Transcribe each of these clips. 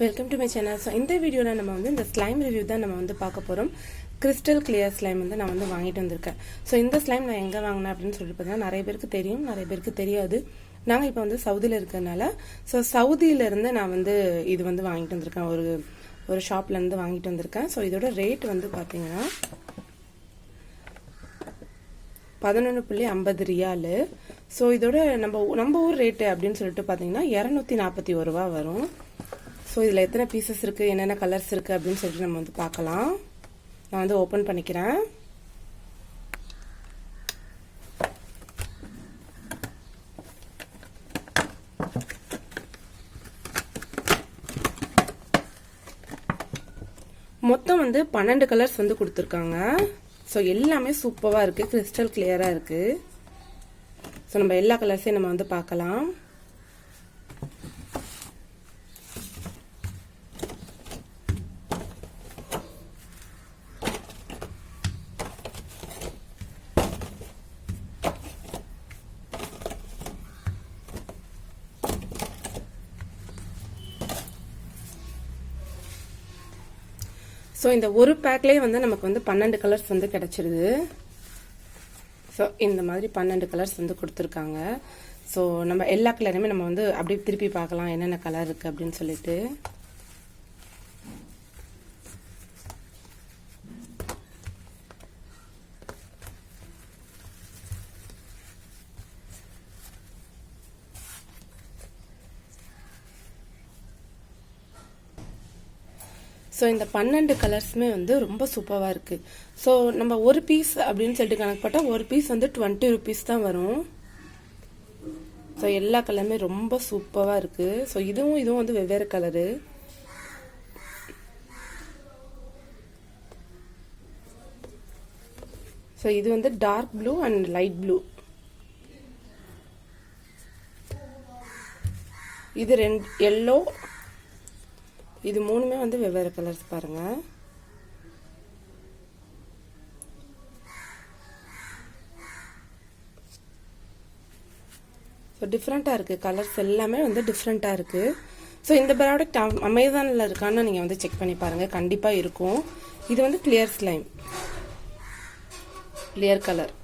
Welcome to my channel. So இந்த வீடியோவில் நம்ம வந்து இந்த ஸ்லைம் ரிவ்யூ தான் நம்ம வந்து பார்க்க போகிறோம். கிறிஸ்டல் கிளியர் ஸ்லைம் வந்து நான் வந்து வாங்கிட்டு வந்திருக்கேன். ஸோ இந்த ஸ்லைம் நான் எங்கே வாங்கினேன் அப்படின்னு சொல்லிட்டு பார்த்தீங்கன்னா நிறைய பேருக்கு தெரியும், நிறைய பேருக்கு தெரியாது. நாங்கள் இப்போ வந்து சவுதியில் இருக்கிறதுனால ஸோ சவுதியிலேருந்து நான் வந்து இது வந்து வாங்கிட்டு வந்திருக்கேன். ஒரு ஷாப்லேருந்து வாங்கிட்டு வந்திருக்கேன். ஸோ இதோட ரேட் வந்து பார்த்தீங்கன்னா 11.50 ரியாலு. ஸோ இதோட நம்ம ஊர் ரேட்டு அப்படின்னு சொல்லிட்டு பார்த்தீங்கன்னா 241 ரூபா வரும். ஸோ இதில் எத்தனை பீசஸ் இருக்குது, என்னென்ன கலர்ஸ் இருக்குது அப்படின்னு சொல்லிட்டு நம்ம வந்து பார்க்கலாம். நான் வந்து ஓப்பன் பண்ணிக்கிறேன். மொத்தம் வந்து 12 கலர்ஸ் வந்து கொடுத்துருக்காங்க. ஸோ எல்லாமே சூப்பராக இருக்குது, கிறிஸ்டல் கிளியராக இருக்குது. ஸோ நம்ம எல்லா கலர்ஸையும் நம்ம வந்து பார்க்கலாம். ஸோ இந்த ஒரு பேக்லேயே வந்து நமக்கு வந்து 12 கலர்ஸ் வந்து கிடைச்சிருது. ஸோ இந்த மாதிரி 12 கலர்ஸ் வந்து கொடுத்துருக்காங்க. ஸோ நம்ம எல்லா கலருமே நம்ம வந்து அப்படியே திருப்பி பார்க்கலாம் என்னென்ன கலர் இருக்குது அப்படின்னு சொல்லிட்டு. ஸோ இந்த 12 கலர்ஸுமே வந்து ரொம்ப சூப்பராக இருக்குது. ஸோ நம்ம ஒரு பீஸ் அப்படின்னு சொல்லிட்டு கணக்கு போட்டால் ஒரு பீஸ் வந்து 20 ருபீஸ் தான் வரும். ஸோ எல்லா கலருமே ரொம்ப சூப்பராக இருக்குது. ஸோ இதுவும் வந்து வெவ்வேறு கலரு. ஸோ இது வந்து dark blue and light blue. இது எல்லோ. இது மூணுமே வந்து வெவ்வேறு கலர்ஸ் பாருங்க. ஸோ டிஃப்ரெண்ட்டாக இருக்குது, கலர்ஸ் எல்லாமே வந்து டிஃப்ரெண்ட்டாக இருக்குது. ஸோ இந்த ப்ராடக்ட் அமேசானில் இருக்கான்னு நீங்கள் வந்து செக் பண்ணி பாருங்கள், கண்டிப்பாக இருக்கும். இது வந்து clear slime, clear colour.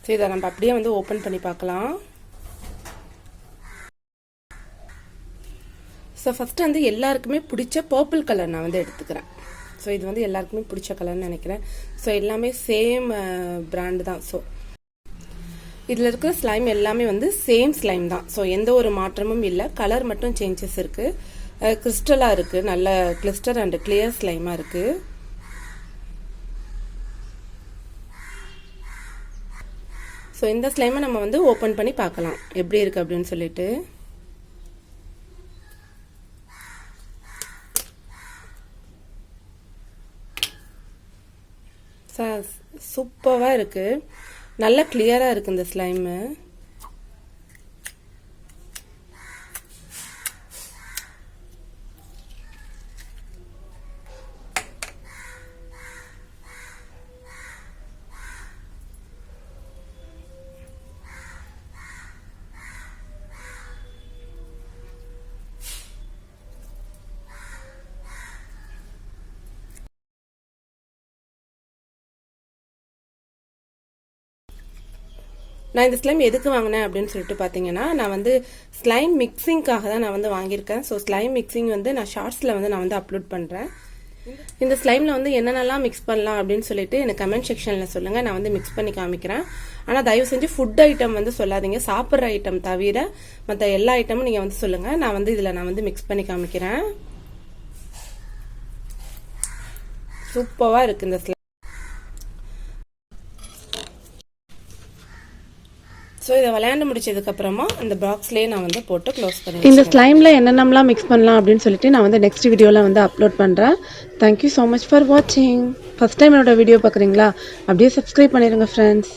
So இதை நம்ம அப்படியே வந்து ஓப்பன் பண்ணி பார்க்கலாம். ஸோ ஃபஸ்ட்டு வந்து எல்லாருக்குமே பிடிச்ச பர்பிள் கலர் நான் வந்து எடுத்துக்கிறேன். ஸோ இது வந்து எல்லாருக்குமே பிடிச்ச கலர்னு நினைக்கிறேன். ஸோ எல்லாமே சேம் பிராண்டு தான். ஸோ இதில் இருக்கிற ஸ்லைம் எல்லாமே வந்து சேம் ஸ்லைம் தான். ஸோ எந்த ஒரு மாற்றமும் இல்லை, கலர் மட்டும் சேஞ்சஸ் இருக்குது. கிறிஸ்டலாக இருக்குது, நல்ல கிளிஸ்டர் அண்ட் கிளியர் ஸ்லைமாக இருக்குது. ஸோ இந்த ஸ்லைமை நம்ம வந்து ஓப்பன் பண்ணி பார்க்கலாம் எப்படி இருக்குது அப்படின்னு சொல்லிட்டு. சூப்பராக இருக்குது, நல்லா கிளியராக இருக்குது இந்த ஸ்லைமு. நான் இந்த ஸ்லைம் எதுக்கு வாங்கினேன் அப்படின்னு சொல்லிட்டு பார்த்தீங்கன்னா, நான் வந்து ஸ்லைம் மிக்சிங்காக தான் நான் வந்து வாங்கியிருக்கேன். ஸோ ஸ்லைம் மிக்சிங் வந்து நான் ஷார்ட்ஸில் வந்து நான் வந்து அப்லோட் பண்ணுறேன். இந்த ஸ்லைமில் வந்து என்னென்னலாம் மிக்ஸ் பண்ணலாம் அப்படின்னு சொல்லிட்டு எனக்கு கமெண்ட் செக்ஷனில் சொல்லுங்கள், நான் வந்து மிக்ஸ் பண்ணி காமிக்கிறேன். ஆனால் தயவு செஞ்சு ஃபுட் ஐட்டம் வந்து சொல்லாதீங்க, சாப்பிட்ற ஐட்டம் தவிர மற்ற எல்லா ஐட்டமும் நீங்கள் வந்து சொல்லுங்கள். நான் வந்து இதில் நான் வந்து மிக்ஸ் பண்ணி காமிக்கிறேன். சூப்பராக இருக்குது இந்த ஸ்லைம். ஸோ இதை விளையாண்டு முடிச்சதுக்கப்புறமா இந்த பாக்ஸ்லேயே நான் வந்து போட்டு க்ளோஸ் பண்ணி இந்த ஸ்லைமில் என்னென்னலாம் மிக்ஸ் பண்ணலாம் அப்படின்னு சொல்லிட்டு நான் வந்து நெக்ஸ்ட் வீடியோவில் வந்து அப்லோட் பண்ணுறேன். தேங்க்யூ ஸோ மச் ஃபார் வாட்சிங். ஃபஸ்ட் டைம் என்னோட வீடியோ பார்க்குறீங்களா, அப்படியே சப்ஸ்கிரைப் பண்ணிடுங்க ஃப்ரெண்ட்ஸ்.